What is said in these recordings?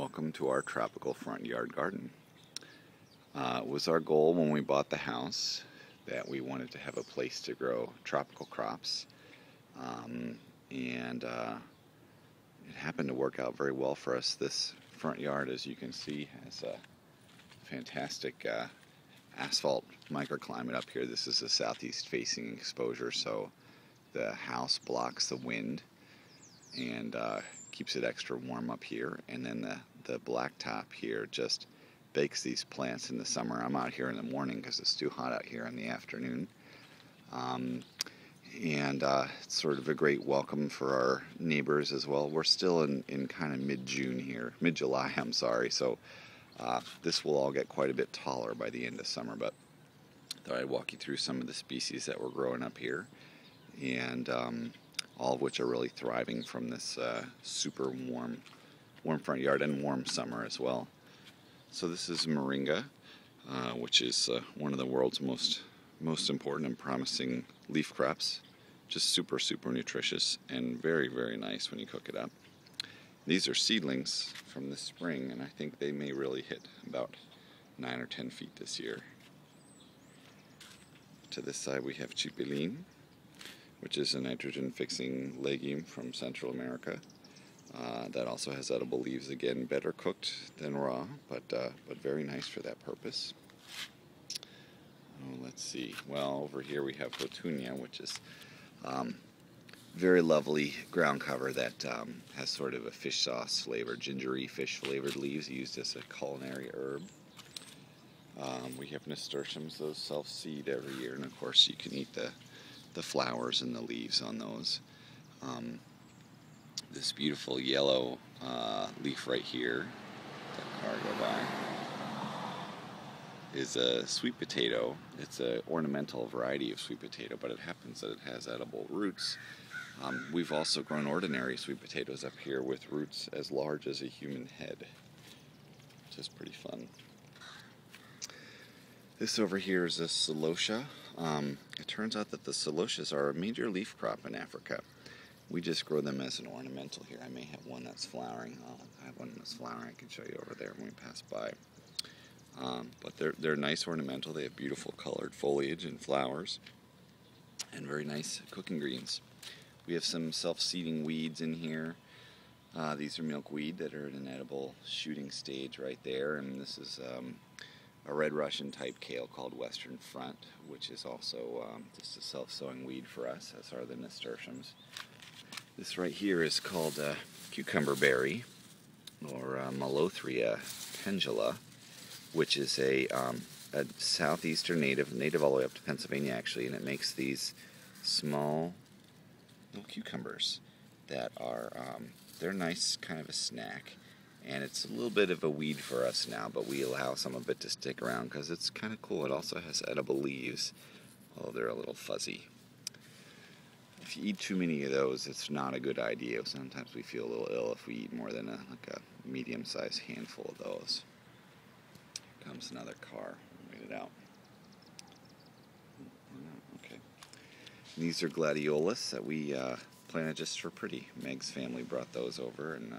Welcome to our tropical front yard garden. It was our goal when we bought the house that we wanted to have a place to grow tropical crops, and it happened to work out very well for us. This front yard, as you can see, has a fantastic asphalt microclimate up here. This is a southeast facing exposure, so the house blocks the wind and keeps it extra warm up here, and then the blacktop here just bakes these plants in the summer. I'm out here in the morning because it's too hot out here in the afternoon, and it's sort of a great welcome for our neighbors as well. We're still in kind of mid-June here, mid-July, I'm sorry, so this will all get quite a bit taller by the end of summer, but I thought I'd walk you through some of the species that we're growing up here, and all of which are really thriving from this super warm front yard and warm summer as well. So this is Moringa, which is one of the world's most important and promising leaf crops. Just super nutritious and very nice when you cook it up. These are seedlings from this spring, and I think they may really hit about 9 or 10 feet this year. To this side we have Chameleon, which is a nitrogen-fixing legume from Central America. That also has edible leaves, again, better cooked than raw, but very nice for that purpose. Oh, let's see. Well, over here we have Houttuynia, which is very lovely ground cover that has sort of a fish sauce flavored, gingery fish flavored leaves used as a culinary herb. We have nasturtiums. Those self-seed every year, and of course you can eat the flowers and the leaves on those. This beautiful yellow leaf right here, that car go by, is a sweet potato. It's an ornamental variety of sweet potato, but it happens that it has edible roots. We've also grown ordinary sweet potatoes up here with roots as large as a human head, which is pretty fun. This over here is a Celosia. It turns out that the Celosias are a major leaf crop in Africa. We just grow them as an ornamental here. I may have one that's flowering. I have one that's flowering I can show you over there when we pass by. But they're nice ornamental. They have beautiful colored foliage and flowers, and very nice cooking greens. We have some self-seeding weeds in here. These are milkweed that are in an edible shooting stage right there, and this is a red Russian type kale called Western Front, which is also just a self-sowing weed for us, as are the nasturtiums. This right here is called cucumber berry, or Malothria pendula, which is a southeastern native all the way up to Pennsylvania actually, and it makes these small little cucumbers that are they're nice, kind of a snack. And it's a little bit of a weed for us now, but we allow some of it to stick around because it's kind of cool. It also has edible leaves, although they're a little fuzzy. If you eat too many of those, it's not a good idea. Sometimes we feel a little ill if we eat more than a medium-sized handful of those. Here comes another car. Wait it out. Okay. These are Gladiolus that we planted just for pretty. Meg's family brought those over, and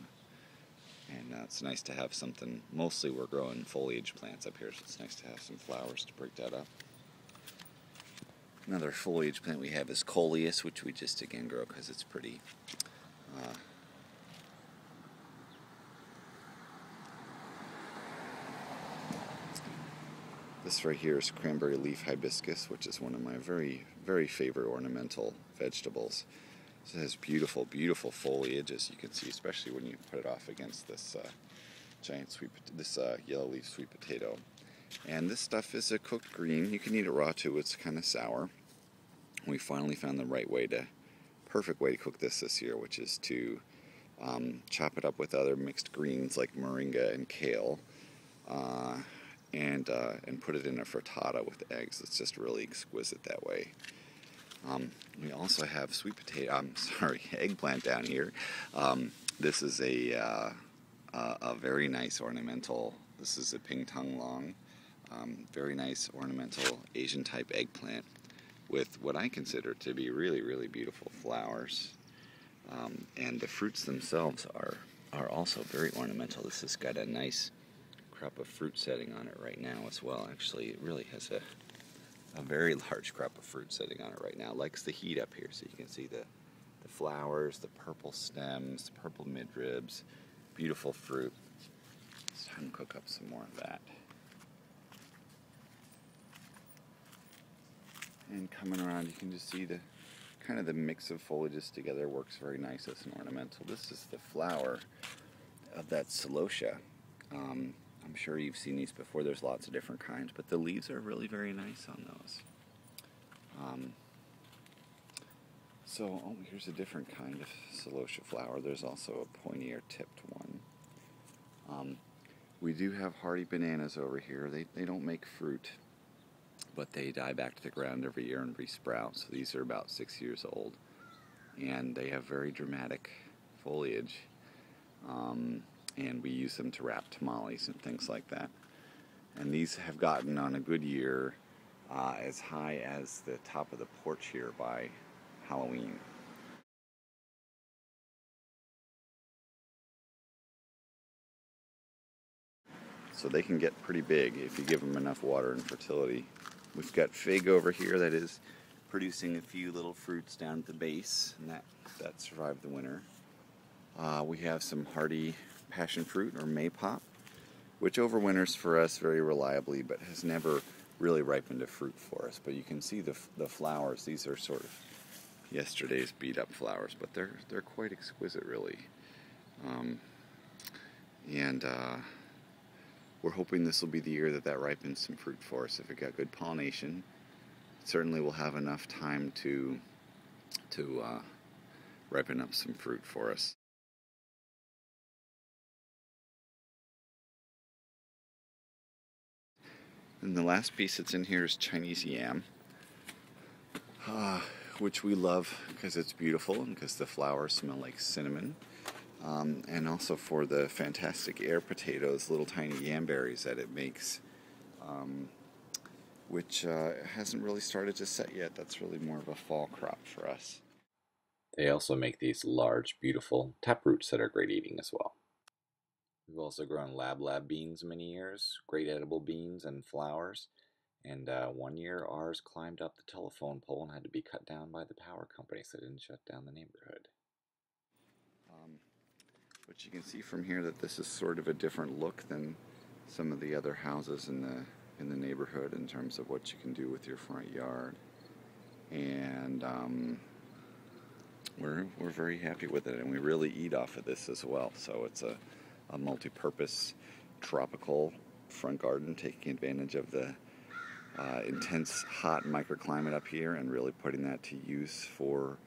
it's nice to have something. Mostly we're growing foliage plants up here, so it's nice to have some flowers to break that up. Another foliage plant we have is Coleus, which we just again grow because it's pretty. This right here is Cranberry leaf Hibiscus, which is one of my very favorite ornamental vegetables. So it has beautiful foliage, as you can see, especially when you put it off against this giant yellow leaf sweet potato. And this stuff is a cooked green. You can eat it raw too. It's kind of sour. We finally found the perfect way to cook this year, which is to chop it up with other mixed greens like Moringa and Kale, and put it in a frittata with eggs. It's just really exquisite that way. We also have eggplant down here. This is a very nice ornamental. This is a Pingtung long, very nice ornamental Asian type eggplant with what I consider to be really beautiful flowers. And the fruits themselves are also very ornamental. This has got a nice crop of fruit setting on it right now as well. Actually, it really has a very large crop of fruit setting on it right now. It likes the heat up here, so you can see the flowers, the purple stems, the purple midribs, beautiful fruit. It's time to cook up some more of that. And coming around, you can just see the kind of the mix of foliages together works very nice as an ornamental. This is the flower of that Celosia. I'm sure you've seen these before. There's lots of different kinds, but the leaves are really very nice on those. Here's a different kind of Celosia flower. There's also a pointier tipped one. We do have hardy bananas over here. They don't make fruit, but they die back to the ground every year and resprout. So these are about 6 years old, and they have very dramatic foliage. And we use them to wrap tamales and things like that. And these have gotten, on a good year, as high as the top of the porch here by Halloween. So they can get pretty big if you give them enough water and fertility. We've got fig over here that is producing a few little fruits down at the base, and that survived the winter. We have some hardy passion fruit, or maypop, which overwinters for us very reliably, but has never really ripened to fruit for us. But you can see the flowers. These are sort of yesterday's beat up flowers, but they're quite exquisite, really. We're hoping this will be the year that ripens some fruit for us. If it got good pollination, certainly we'll have enough time to ripen up some fruit for us. And the last piece that's in here is Chinese yam, which we love because it's beautiful and because the flowers smell like cinnamon. And also for the fantastic air potatoes, little tiny yamberries that it makes, which hasn't really started to set yet. That's really more of a fall crop for us. They also make these large, beautiful taproots that are great eating as well. We've also grown Lablab beans many years, great edible beans and flowers. And 1 year ours climbed up the telephone pole and had to be cut down by the power company, so they didn't shut down the neighborhood. But you can see from here that this is sort of a different look than some of the other houses in the neighborhood in terms of what you can do with your front yard. And we're very happy with it, and we really eat off of this as well. So it's a multi-purpose tropical front garden, taking advantage of the intense hot microclimate up here and really putting that to use for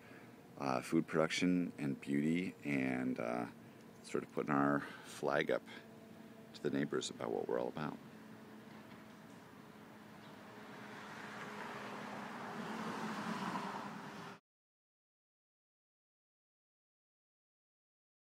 food production and beauty, and sort of putting our flag up to the neighbors about what we're all about.